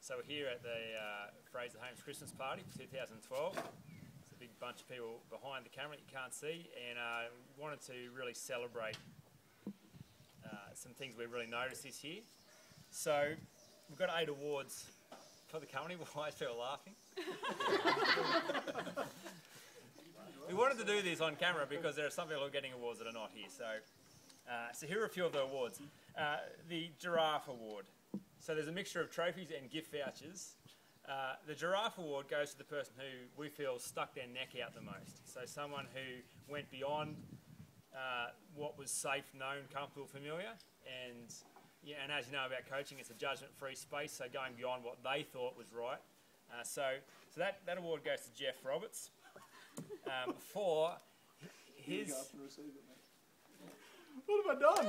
So we're here at the Fraser Holmes Christmas party for 2012. There's a big bunch of people behind the camera that you can't see, and we wanted to really celebrate some things we really noticed this year. So we've got 8 awards for the company. Why is people laughing? We wanted to do this on camera because there are some people who are getting awards that are not here. So here are a few of the awards. The Giraffe Award. So there's a mixture of trophies and gift vouchers. The Giraffe Award goes to the person who we feel stuck their neck out the most. So someone who went beyond what was safe, known, comfortable, familiar. And as you know about coaching, it's a judgment-free space, so going beyond what they thought was right. So that award goes to Jeff Roberts for his... What have I done?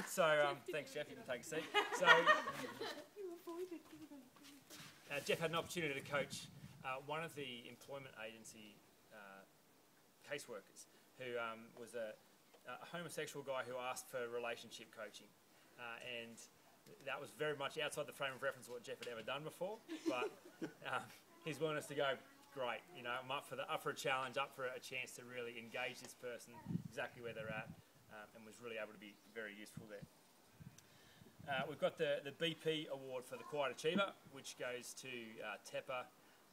So, thanks, Jeff. You can take a seat. So, Jeff had an opportunity to coach one of the employment agency caseworkers who was a homosexual guy who asked for relationship coaching. And that was very much outside the frame of reference of what Jeff had ever done before. But his willingness to go, great, I'm up for a challenge, up for a chance to really engage this person exactly where they're at, and was really able to be very useful there. We've got the BP Award for the Quiet Achiever, which goes to Tepper.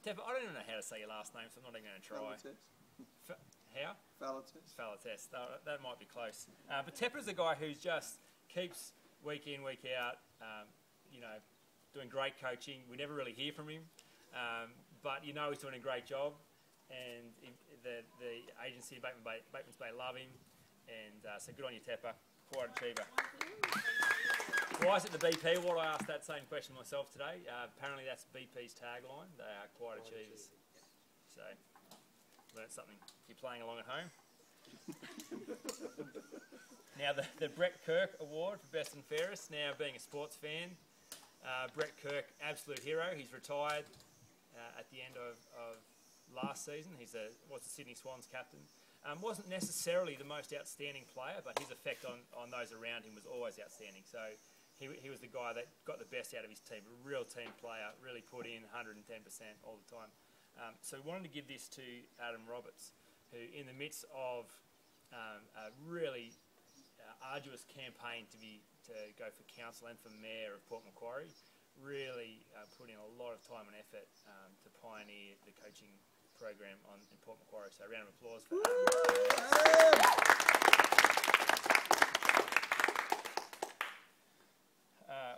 Tepper, I don't even know how to say your last name, so I'm not even going to try. How? Falates. That might be close. But Tepper's a guy who just keeps week in, week out, doing great coaching. We never really hear from him. But he's doing a great job, and the agency, Bateman's Bay, love him, and so good on you, Tepper. Quiet Achiever. Why is it the BP Award? I asked that same question myself today. Apparently that's BP's tagline. They are Quiet Achievers. So, learned something. If you're playing along at home. Now the Brett Kirk Award for Best and Fairest. Now being a sports fan, Brett Kirk, absolute hero. He's retired at the end of last season. Was the Sydney Swans captain. Wasn't necessarily the most outstanding player, but his effect on those around him was always outstanding. So he was the guy that got the best out of his team, a real team player, really put in 110% all the time. So we wanted to give this to Adam Roberts, who in the midst of a really arduous campaign to go for council and for mayor of Port Macquarie, really put in a lot of time and effort to pioneer the coaching program in Port Macquarie. So a round of applause for Adam.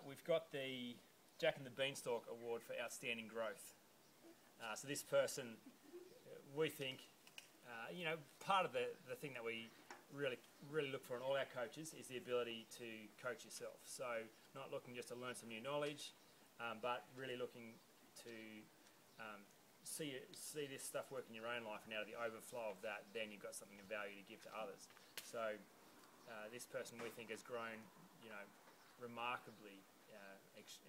We've got the Jack and the Beanstalk Award for Outstanding Growth. So this person, we think, part of the thing that we really look for in all our coaches is the ability to coach yourself. So not looking just to learn some new knowledge, but really looking to see this stuff work in your own life, and out of the overflow of that, then you've got something of value to give to others. So this person we think has grown, remarkably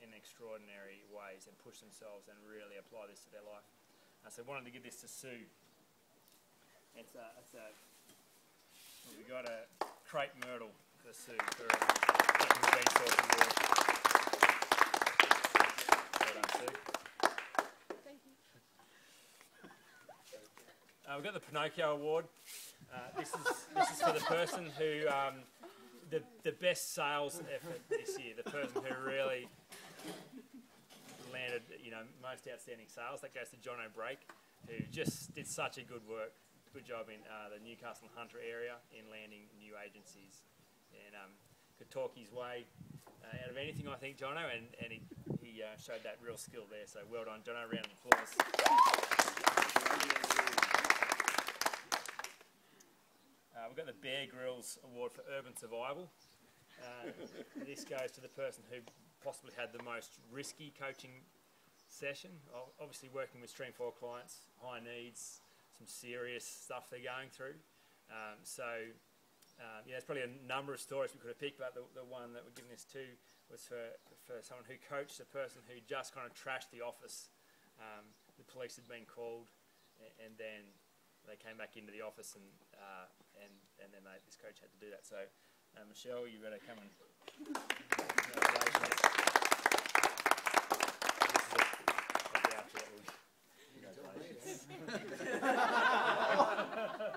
in extraordinary ways, and pushed themselves and really apply this to their life. So I wanted to give this to Sue. We got a crepe myrtle for Sue for getting the Beanstalk Award. Well done, Sue. Thank you. We've got the Pinocchio Award. This is for the person who the best sales effort this year. The person who really landed most outstanding sales. That goes to John O'Brake, who just did such a good job in the Newcastle and Hunter area in landing new agencies, and could talk his way out of anything, I think, Jono, and he showed that real skill there. So well done, Jono. Round of applause. We've got the Bear Grylls Award for Urban Survival. This goes to the person who possibly had the most risky coaching session. Obviously working with Stream 4 clients, high needs, some serious stuff they're going through. There's probably a number of stories we could have picked, but the one that we're giving this to was for someone who coached a person who just kind of trashed the office. The police had been called, and then they came back into the office, and then this coach had to do that. So Michelle, you better come and... Congratulations.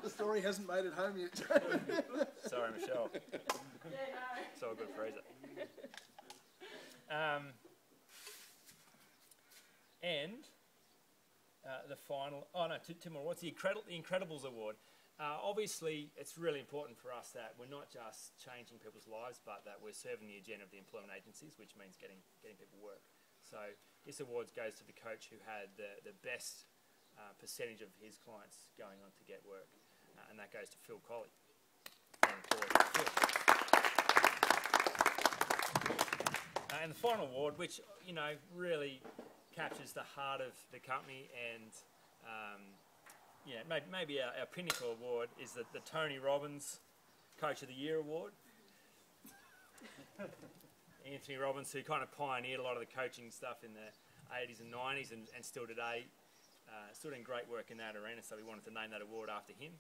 The story hasn't made it home yet. Sorry, Michelle. It's all good, Fraser. And the final... Oh, no, two more. What's the Incredibles Award? Obviously, it's really important for us that we're not just changing people's lives, but that we're serving the agenda of the employment agencies, which means getting people work. So this award goes to the coach who had the best percentage of his clients going on to get work, and that goes to Phil Colley. And the final award, which really captures the heart of the company, and maybe our pinnacle award is the Tony Robbins Coach of the Year Award. Anthony Robbins, who kind of pioneered a lot of the coaching stuff in the 80s and 90s, and still today, still doing great work in that arena, so we wanted to name that award after him.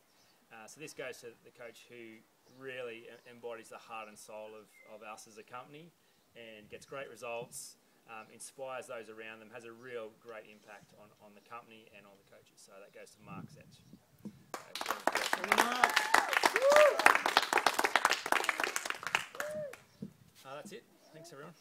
So this goes to the coach who really embodies the heart and soul of us as a company, and gets great results, inspires those around them, has a real great impact on the company and on the coaches. So that goes to Mark Setch. That's it. Thanks, everyone.